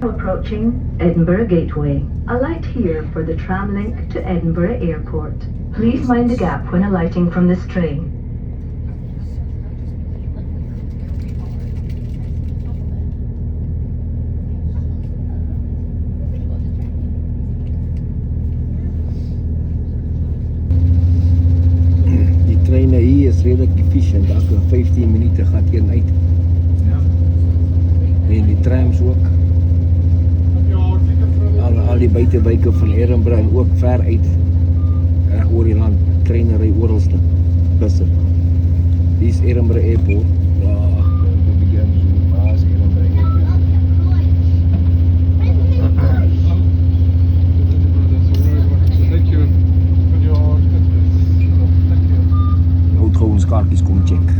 Approaching Edinburgh Gateway. Alight here for the tram link to Edinburgh Airport. Please mind the gap when alighting from this train. Die treine hier is redelijk efficient, elke 15 minuten gaat een uit. En die trams ook. Al die buitenwijke van Edinburgh en ook ver uit. Reg oor die land, treine ry oralste. Busse. Hier is Edinburgh Airport. Ja, dit begin so. Waar is Edinburgh Airport? Moet gewoon ons kaartjies kom check.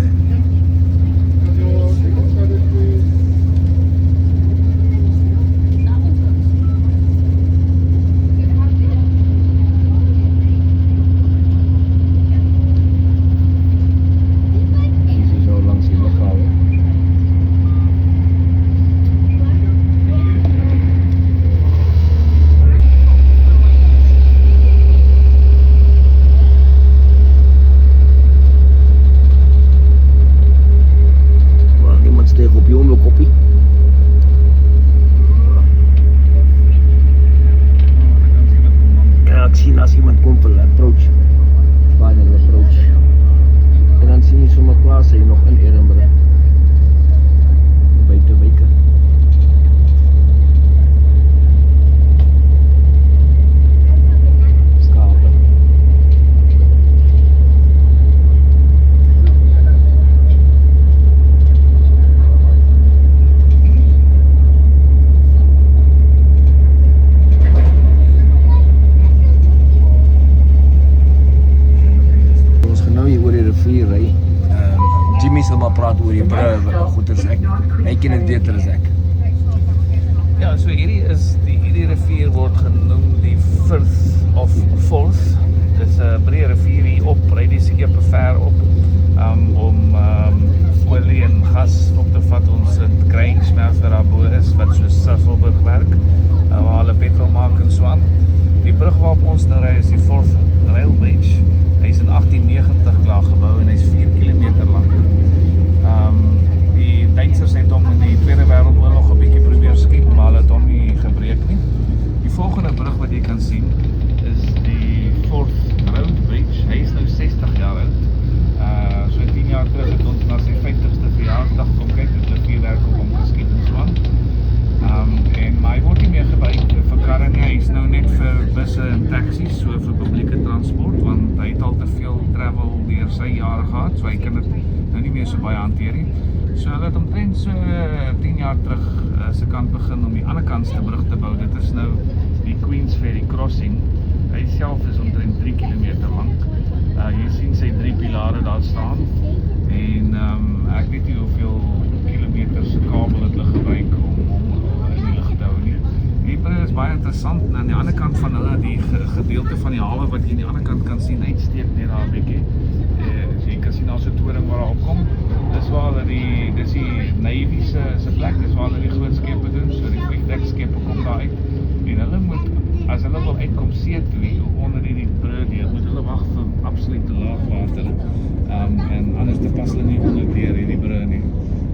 As iemand komt wil approach, final approach. En dan sien jy sommer plase hier nog in Edinburgh. Buitenwijke. Skape. Jimmy sal maar praat oor die brug, goed as ek. Hy ken dit beter as ek. Ja, so hierdie rivier word genoem die Firth of Forth. Dit is 'n breë rivier hier op, ry die skepe ver op om olie en gas op te vat. Ons het kruinsmelt wat daar bo is wat so Sasolburg werk, waar hulle petrol maak en so aan. Die brug waarop ons nou ry is die Forth Rail Bridge. Hy is in 1890 klaar gebou en hy is 4 kilometer lang. Die Duitsers het hom in die Tweede Wêreldoorlog 'n bietjie probeer skiet, maar hulle het hom nie gebreek nie. Die volgende brug wat jy kan sien is die Forth Road Bridge. Hy is nou 60 jaar oud. So 10 jaar terug het ons na sy 50ste verjaarsdag kom kyk, het hulle vuurwerk op hom geskiet en so aan. Maar hy word nie meer gebruik vir karre nie, hy is nou net vir busse en taxis, so vir publieke transport, want hy het al te veel travel deur sy jare gehad, so hy kan dit nou nie meer so baie hanteer nie. So hulle het omtrent so 10 jaar terug se kant begin om die ander kant se brug te bou. Dit is nou die Queen's Ferry Crossing. Hy self is omtrent 3 kilometer lank. Jy sien sy 3 pilare daar staan en ek weet nie hoeveel kilometers se kabel het hulle gebruik om in die lug te hou nie. Die brug is baie interessant en aan die ander kant van hulle, die gedeelte van die hawe wat jy aan die ander kant kan sien, uitsteek net daar 'n bietjie. Jy kan sien daar's 'n toring waar daar opkom. Dis waar hulle dis die Navy se plek, dis waar hulle die groot skepe doen, so die vliegdek skepe kom daar uit. En hulle moet, as hulle wil uitkom see toe onder die brug, moet hulle wag vir absolute laagwater. En anders te pas hulle nie onder hierdie brug nie.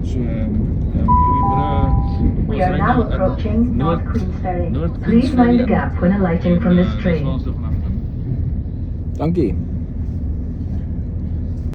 So hierdie brug. We are now approaching North Queen's Ferry. Please mind the gap when alighting from this train. Dankie.